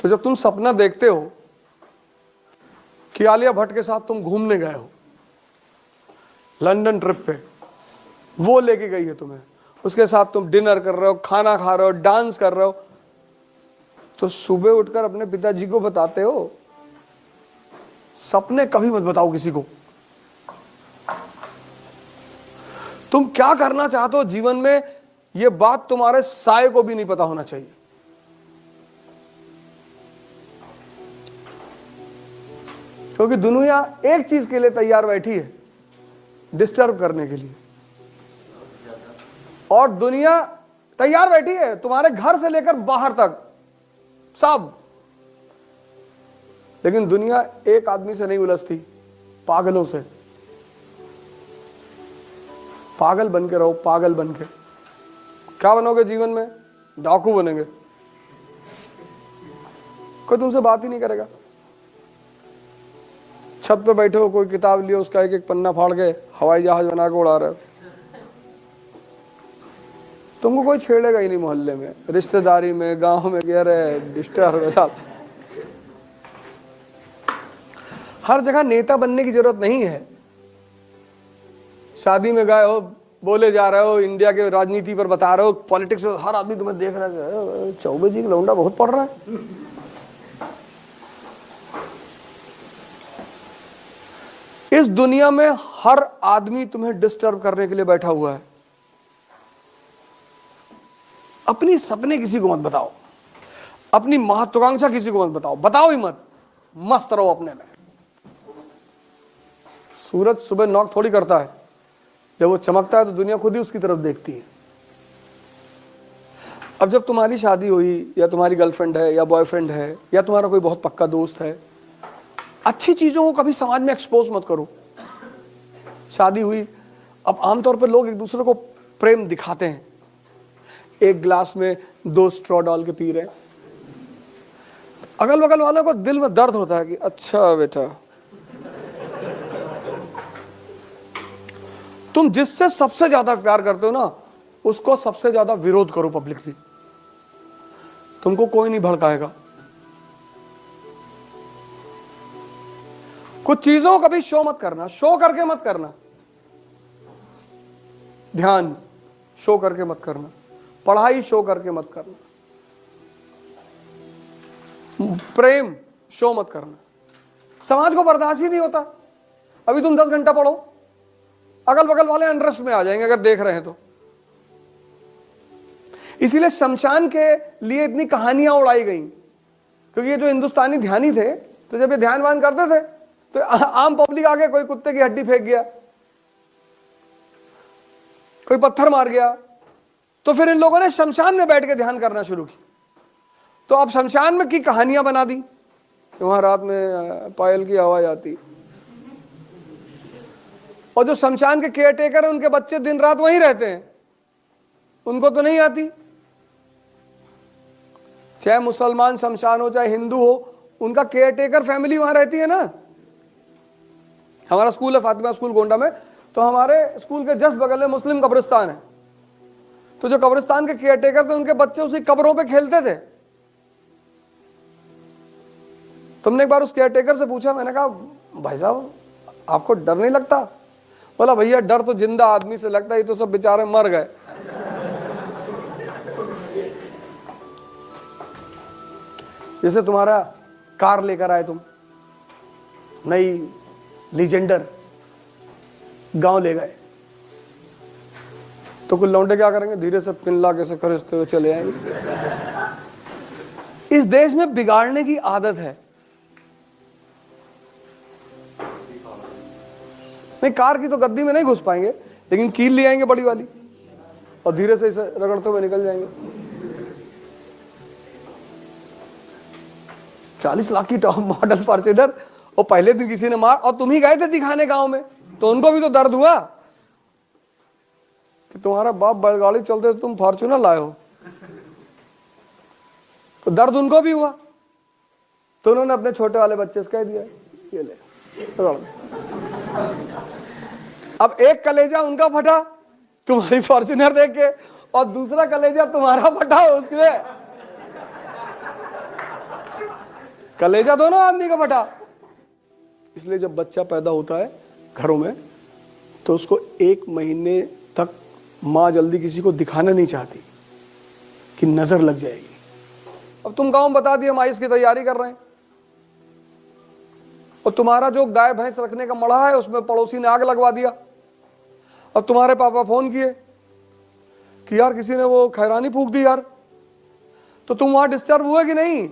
तो जब तुम सपना देखते हो कि आलिया भट्ट के साथ तुम घूमने गए हो लंदन ट्रिप पे, वो लेके गई है तुम्हें, उसके साथ तुम डिनर कर रहे हो, खाना खा रहे हो, डांस कर रहे हो, तो सुबह उठकर अपने पिताजी को बताते हो? सपने कभी मत बताओ किसी को। तुम क्या करना चाहते हो जीवन में, यह बात तुम्हारे साये को भी नहीं पता होना चाहिए। क्योंकि दुनिया एक चीज के लिए तैयार बैठी है, डिस्टर्ब करने के लिए। और दुनिया तैयार बैठी है तुम्हारे घर से लेकर बाहर तक सब। लेकिन दुनिया एक आदमी से नहीं उलझती, पागलों से। पागल बन के रहो, पागल बन के। क्या बनोगे जीवन में? डाकू बनेंगे। कोई तुमसे बात ही नहीं करेगा। छत पे बैठे हो, कोई किताब लियो, उसका एक एक पन्ना फाड़ के हवाई जहाज बना के उड़ा रहे हो। तुमको कोई छेड़ेगा ही नहीं मोहल्ले में, रिश्तेदारी में, गांव में, कह रहे डिस्टर्ब साथ। हर जगह नेता बनने की जरूरत नहीं है। शादी में गए हो, बोले जा रहे हो, इंडिया के राजनीति पर बता रहे हो, पॉलिटिक्स में हर आदमी तुम्हें देख रहा है, चौबे जी का लौंडा बहुत पढ़ रहा है। इस दुनिया में हर आदमी तुम्हें डिस्टर्ब करने के लिए बैठा हुआ है। अपनी सपने किसी को मत बताओ, अपनी महत्वाकांक्षा किसी को मत बताओ, बताओ ही मत, मस्त रहो अपने में। सूरज सुबह नॉक थोड़ी करता है, जब वो चमकता है तो दुनिया खुद ही उसकी तरफ देखती है। अब जब तुम्हारी शादी हुई, या तुम्हारी गर्लफ्रेंड है, या बॉयफ्रेंड है, या तुम्हारा कोई बहुत पक्का दोस्त है, अच्छी चीजों को कभी समाज में एक्सपोज मत करो। शादी हुई, अब आमतौर पर लोग एक दूसरे को प्रेम दिखाते हैं, एक गिलास में 2 स्ट्रॉ डाल के पी रहे हैं। अगल बगल वालों को दिल में दर्द होता है कि अच्छा बेटा, तुम जिससे सबसे ज्यादा प्यार करते हो ना, उसको सबसे ज्यादा विरोध करो पब्लिकली, तुमको कोई नहीं भड़काएगा। कुछ चीजों को कभी शो मत करना, शो करके मत करना। ध्यान शो करके मत करना, पढ़ाई शो करके मत करना, प्रेम शो मत करना। समाज को बर्दाश्त ही नहीं होता। अभी तुम 10 घंटा पढ़ो, अगल बगल वाले इंटरेस्ट में आ जाएंगे अगर देख रहे हैं तो। इसीलिए शमशान के लिए इतनी कहानियां उड़ाई गई, क्योंकि ये जो हिंदुस्तानी ध्यानी थे, तो जब ये ध्यान वान करते थे तो आम पब्लिक आगे कोई कुत्ते की हड्डी फेंक गया, कोई पत्थर मार गया, तो फिर इन लोगों ने शमशान में बैठ के ध्यान करना शुरू की। तो अब शमशान में की कहानियां बना दी कि वहां रात में पायल की आवाज आती, और जो शमशान के केयर टेकर है उनके बच्चे दिन रात वहीं रहते हैं, उनको तो नहीं आती। चाहे मुसलमान शमशान हो चाहे हिंदू हो, उनका केयर टेकर फैमिली वहां रहती है ना। हमारा स्कूल है फातिमा स्कूल गोंडा में, तो हमारे स्कूल के जस्ट बगल में मुस्लिम कब्रिस्तान है। तो जो कब्रिस्तान के केयर टेकर थे, उनके बच्चे उसी कब्रों पे खेलते थे। तुमने एक बार उस केयर टेकर से पूछा, मैंने कहा भाई साहब आपको डर नहीं लगता? बोला भैया डर तो जिंदा आदमी से लगता है, ये तो सब बेचारे मर गए। जैसे तुम्हारा कार लेकर आए तुम, नई लीजेंडर, गांव ले गए, तो कुछ लौंडे क्या करेंगे, धीरे से पिन ला कैसे खरीदते हुए चले आएंगे। इस देश में बिगाड़ने की आदत है। नहीं, कार की तो गद्दी में नहीं घुस पाएंगे, लेकिन कील ले आएंगे बड़ी वाली और धीरे से इसे रगड़ते हुए निकल जाएंगे। 40 लाख की टॉप मॉडल फॉर्च्यूनर, और पहले दिन किसी ने मार, और तुम ही गए थे दिखाने गांव में, तो उनको भी तो दर्द हुआ कि तुम्हारा बाप बैलगाड़ी चलते तुम फॉर्च्यूनर लाए हो, तो दर्द उनको भी हुआ। तो उन्होंने अपने छोटे वाले बच्चे से कह दिया ये ले। अब एक कलेजा उनका फटा तुम्हारी फॉर्च्यूनर देख के, और दूसरा कलेजा तुम्हारा फटा उसमें। कलेजा दोनों आदमी का फटा। इसलिए जब बच्चा पैदा होता है घरों में तो उसको 1 महीने तक माँ जल्दी किसी को दिखाना नहीं चाहती कि नजर लग जाएगी। अब तुम गांव में बता दिया माइस की तैयारी कर रहे हैं, और तुम्हारा जो गाय भैंस रखने का मड़ा है उसमें पड़ोसी ने आग लगवा दिया। अब तुम्हारे पापा फोन किए कि यार किसी ने वो खैरानी फूंक दी यार, तो तुम वहां डिस्टर्ब हुए कि नहीं?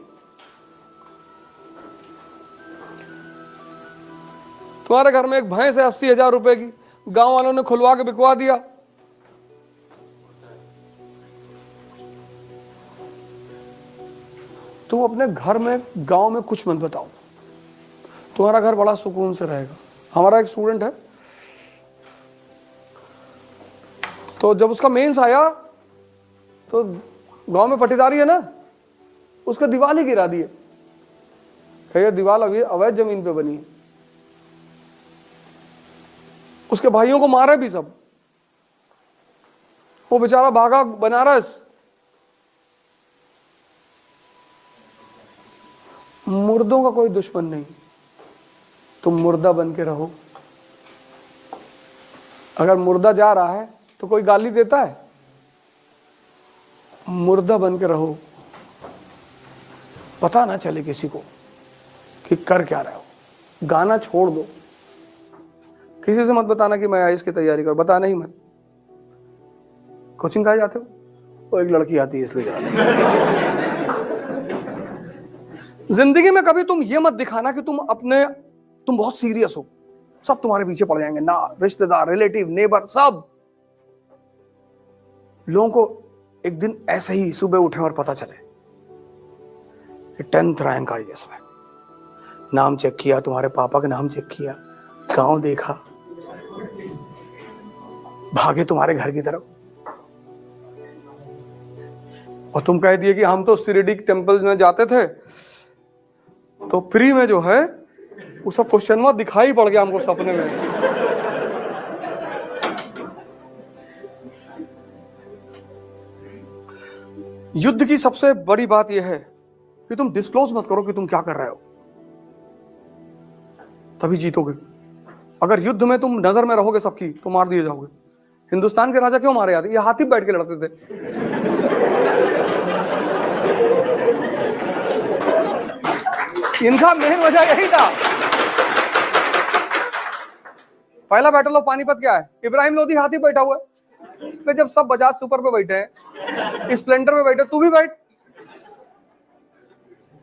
तुम्हारे घर में एक भैंस है 80,000 रुपए की, गांव वालों ने खुलवा के बिकवा दिया। तुम अपने घर में गांव में कुछ मत बताओ, तुम्हारा घर बड़ा सुकून से रहेगा। हमारा एक स्टूडेंट है, तो जब उसका मेंस आया तो गांव में पट्टीदारी है ना, उसका दीवार ही गिरा दिए। कहिए दीवार अभी अवैध जमीन पे बनी है। उसके भाइयों को मारे भी सब। वो बेचारा भागा बनारस। मुर्दों का कोई दुश्मन नहीं, तुम मुर्दा बन के रहो। अगर मुर्दा जा रहा है तो कोई गाली देता है? मुर्दा बन के रहो, पता ना चले किसी को कि कर क्या रहे हो। गाना छोड़ दो, किसी से मत बताना कि मैं आईएएस की तैयारी कर, बताना ही मत। कोचिंग कहाँ जाते हो? वो एक लड़की आती है इसलिए जा रहे हो। जिंदगी में कभी तुम ये मत दिखाना कि तुम बहुत सीरियस हो, सब तुम्हारे पीछे पड़ जाएंगे ना, रिश्तेदार, रिलेटिव, नेबर, सब। लोगों को एक दिन ऐसे ही सुबह उठे और पता चले कि 10th रैंक आई इसमें, नाम चेक किया, तुम्हारे पापा का नाम चेक किया, गांव देखा, भागे तुम्हारे घर की तरफ, और तुम कह दिए कि हम तो शिरडी टेम्पल में जाते थे तो फ्री में जो है वो सब क्वेश्चन में दिखाई पड़ गया हमको सपने में। युद्ध की सबसे बड़ी बात यह है कि तुम डिस्क्लोज मत करो कि तुम क्या कर रहे हो, तभी जीतोगे। अगर युद्ध में तुम नजर में रहोगे सबकी तो मार दिए जाओगे। हिंदुस्तान के राजा क्यों मारे जाते? ये हाथी बैठ के लड़ते थे। इनका मेन वजह यही था। पहला बैटल ऑफ पानीपत क्या है? इब्राहिम लोधी हाथी बैठा हुआ है। जब सब बजाज सुपर पे बैठे हैं, स्प्लेंडर पे बैठे, तू भी बैठ।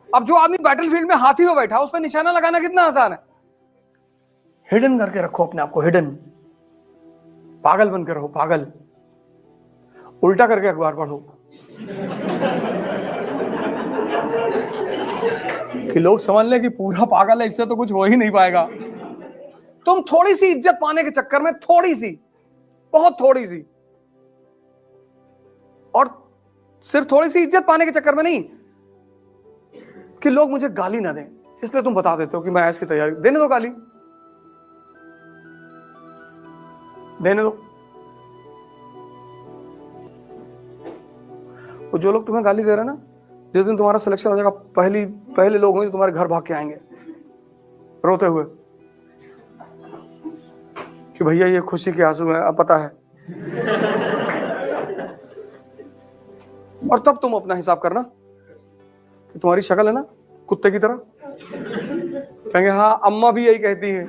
अब जो आदमी बैटलफील्ड में हाथी पे बैठा, उस पर निशाना लगाना कितना आसान है। हिडन करके रखो अपने आप को, हिडन। पागल बन के रहो, पागल। उल्टा करके अखबार पढ़ो कि लोग समझ ले कि पूरा पागल है, इससे तो कुछ हो ही नहीं पाएगा। तुम थोड़ी सी इज्जत पाने के चक्कर में, थोड़ी सी, बहुत थोड़ी सी, और सिर्फ थोड़ी सी इज्जत पाने के चक्कर में नहीं कि लोग मुझे गाली ना दें, इसलिए तुम बता देते हो कि मैं आईएएस की तैयारी। देने दो गाली, देने दो। वो जो लोग तुम्हें गाली दे रहे हैं ना, जिस दिन तुम्हारा सिलेक्शन हो जाएगा, पहले लोग होंगे तुम्हारे घर भाग के आएंगे रोते हुए कि भैया ये खुशी के आंसू है, अब पता है। और तब तुम अपना हिसाब करना कि तुम्हारी शक्ल है ना कुत्ते की तरह, कहेंगे हाँ अम्मा भी यही कहती है।